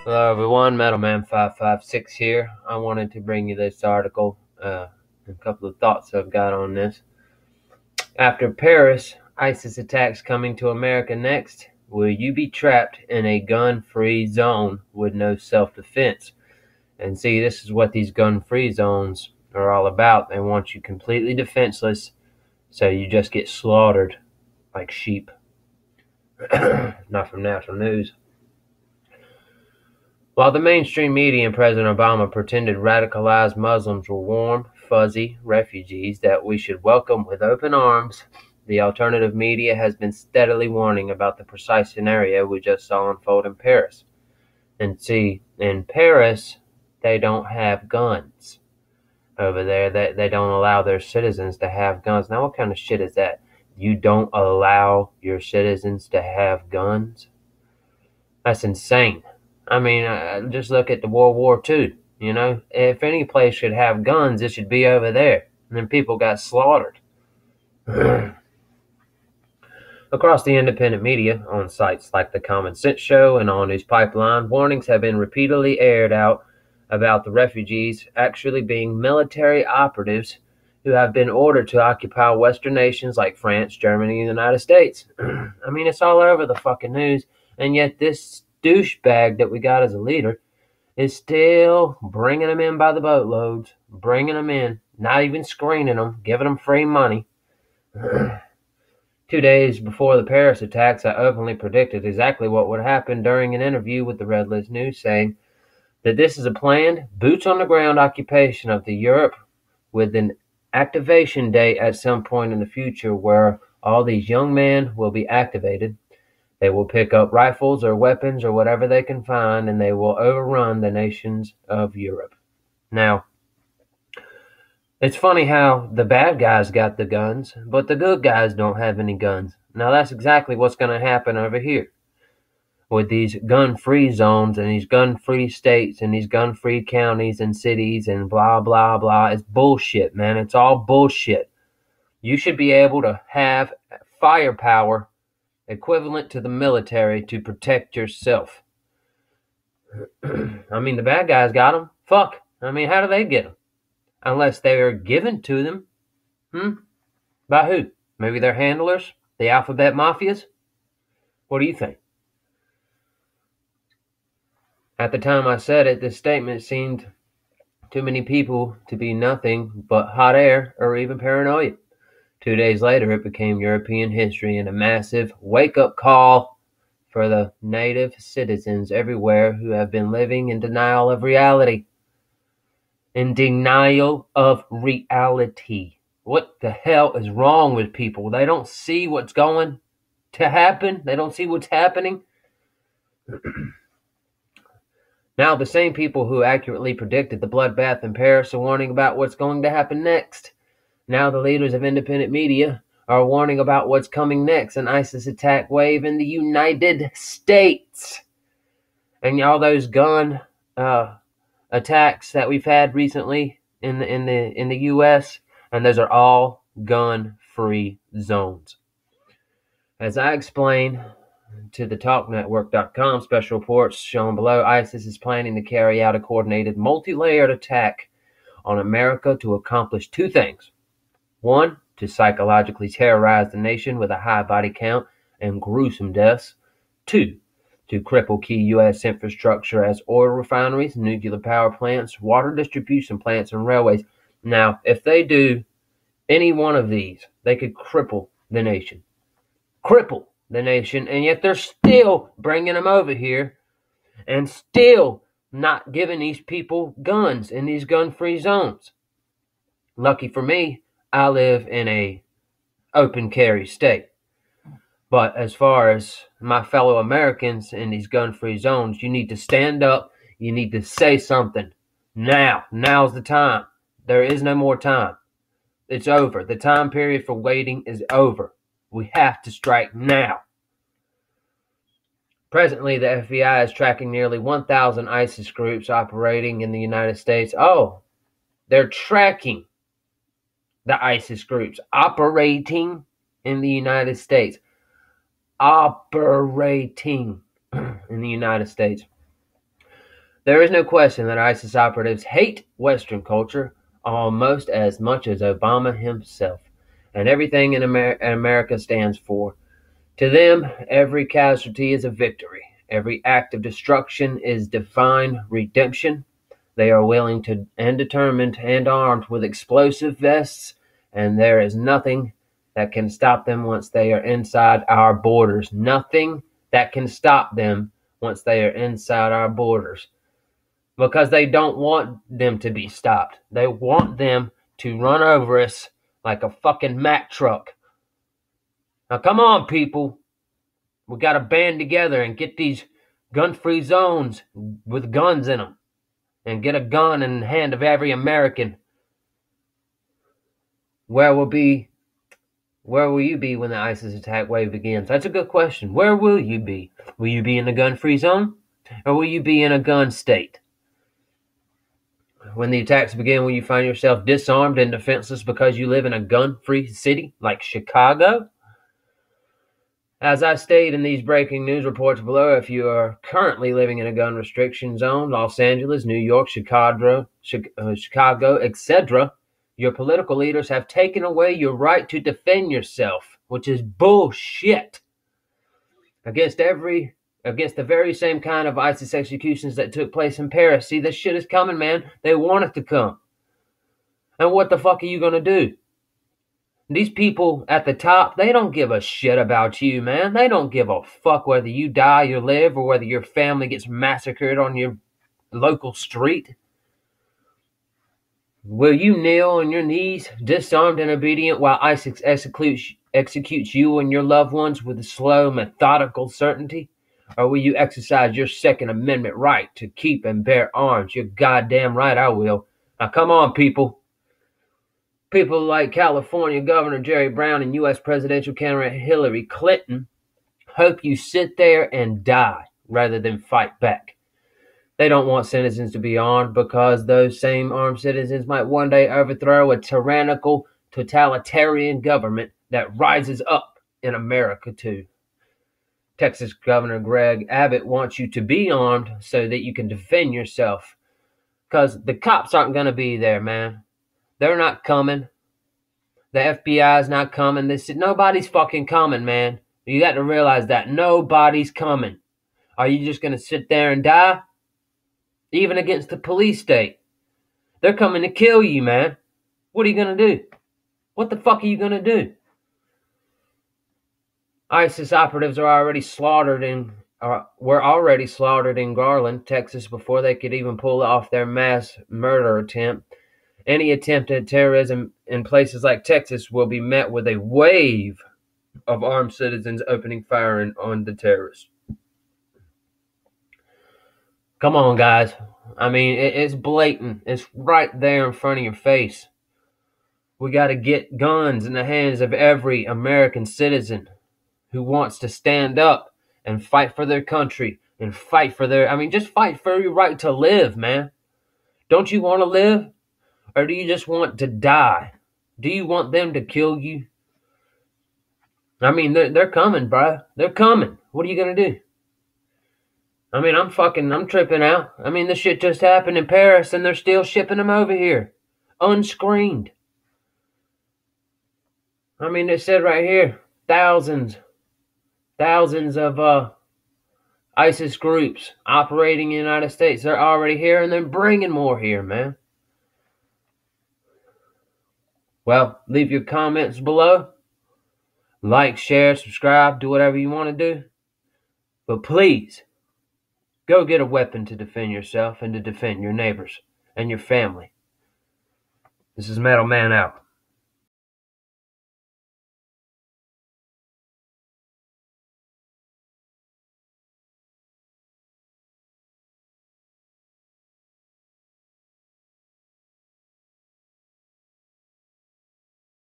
Hello everyone, Metalman556 here. I wanted to bring you this article, a couple of thoughts I've got on this. After Paris, ISIS attacks coming to America next. Will you be trapped in a gun-free zone with no self-defense? And see, this is what these gun-free zones are all about. They want you completely defenseless, so you just get slaughtered like sheep. Not from National News. While the mainstream media and President Obama pretended radicalized Muslims were warm, fuzzy refugees that we should welcome with open arms, the alternative media has been steadily warning about the precise scenario we just saw unfold in Paris. And see, in Paris, they don't have guns. Over there, they don't allow their citizens to have guns. Now, what kind of shit is that? You don't allow your citizens to have guns? That's insane. I mean, just look at the World War II. You know, if any place should have guns, it should be over there. And then people got slaughtered. Across the independent media, on sites like The Common Sense Show and All News Pipeline, warnings have been repeatedly aired out about the refugees actually being military operatives who have been ordered to occupy Western nations like France, Germany, and the United States. I mean, it's all over the fucking news, and yet this douchebag that we got as a leader is still bringing them in by the boatloads, bringing them in, not even screening them, giving them free money. 2 days before the Paris attacks, I openly predicted exactly what would happen during an interview with the Red List News, saying that this is a planned, boots-on-the-ground occupation of the Europe with an activation date at some point in the future where all these young men will be activated. They will pick up rifles or weapons or whatever they can find, and they will overrun the nations of Europe. Now, it's funny how the bad guys got the guns, but the good guys don't have any guns. Now, that's exactly what's going to happen over here with these gun-free zones and these gun-free states and these gun-free counties and cities and blah, blah, blah. It's bullshit, man. It's all bullshit. You should be able to have firepower equivalent to the military to protect yourself. I mean, the bad guys got them. Fuck. I mean, how do they get them? Unless they are given to them. By who? Maybe their handlers? The alphabet mafias? What do you think? At the time I said it, this statement seemed to many people to be nothing but hot air or even paranoia. 2 days later, it became European history and a massive wake-up call for the native citizens everywhere who have been living in denial of reality. In denial of reality. What the hell is wrong with people? They don't see what's going to happen. They don't see what's happening. Now, the same people who accurately predicted the bloodbath in Paris are warning about what's going to happen next. Now the leaders of independent media are warning about what's coming next, an ISIS attack wave in the United States. And all those gun attacks that we've had recently in the U.S., and those are all gun-free zones. As I explained to the TalkNetwork.com, special reports shown below, ISIS is planning to carry out a coordinated, multi-layered attack on America to accomplish two things. One, to psychologically terrorize the nation with a high body count and gruesome deaths. Two, to cripple key U.S. infrastructure as oil refineries, nuclear power plants, water distribution plants, and railways. Now, if they do any one of these, they could cripple the nation. Cripple the nation, and yet they're still bringing them over here and still not giving these people guns in these gun-free zones. Lucky for me, I live in a open carry state. But as far as my fellow Americans in these gun-free zones, you need to stand up. You need to say something. Now. Now's the time. There is no more time. It's over. The time period for waiting is over. We have to strike now. Presently, the FBI is tracking nearly 1,000 ISIS groups operating in the United States. Oh, they're tracking the ISIS groups operating in the United States. Operating in the United States. There is no question that ISIS operatives hate Western culture almost as much as Obama himself and everything America stands for. To them, every casualty is a victory. Every act of destruction is divine redemption. They are willing to and determined and armed with explosive vests, and there is nothing that can stop them once they are inside our borders. Nothing that can stop them once they are inside our borders. Because they don't want them to be stopped. They want them to run over us like a fucking Mack truck. Now come on, people. We got to band together and get these gun-free zones with guns in them. And get a gun in the hand of every American. Where will you be when the ISIS attack wave begins? That's a good question. Where will you be? Will you be in a gun-free zone? Or will you be in a gun state? When the attacks begin, will you find yourself disarmed and defenseless because you live in a gun-free city like Chicago? As I state in these breaking news reports below, if you are currently living in a gun restriction zone, Los Angeles, New York, Chicago, etc., your political leaders have taken away your right to defend yourself, which is bullshit. Against the very same kind of ISIS executions that took place in Paris. See, this shit is coming, man. They want it to come. And what the fuck are you going to do? These people at the top, they don't give a shit about you, man. They don't give a fuck whether you die or live or whether your family gets massacred on your local street. Will you kneel on your knees, disarmed and obedient, while ISIS executes you and your loved ones with slow, methodical certainty? Or will you exercise your Second Amendment right to keep and bear arms? You're goddamn right I will. Now come on, people. People like California Governor Jerry Brown and U.S. presidential candidate Hillary Clinton hope you sit there and die rather than fight back. They don't want citizens to be armed because those same armed citizens might one day overthrow a tyrannical, totalitarian government that rises up in America too. Texas Governor Greg Abbott wants you to be armed so that you can defend yourself. Because the cops aren't going to be there, man. They're not coming. The FBI is not coming. Nobody's fucking coming, man. You got to realize that. Nobody's coming. Are you just going to sit there and die? Even against the police state. They're coming to kill you, man. What are you going to do? What the fuck are you going to do? ISIS operatives were already slaughtered in Garland, Texas, before they could even pull off their mass murder attempt. Any attempt at terrorism in places like Texas will be met with a wave of armed citizens opening fire on the terrorists. Come on, guys. I mean, it's blatant. It's right there in front of your face. We got to get guns in the hands of every American citizen who wants to stand up and fight for their country and just fight for your right to live, man. Don't you want to live? Or do you just want to die? Do you want them to kill you? I mean, they're coming, bro. They're coming. What are you going to do? I mean, I'm tripping out. I mean, this shit just happened in Paris and they're still shipping them over here. Unscreened. I mean, it said right here, thousands of ISIS groups operating in the United States. They're already here and they're bringing more here, man. Well, leave your comments below. Like, share, subscribe, do whatever you want to do. But please, go get a weapon to defend yourself and to defend your neighbors and your family. This is Metal Man out.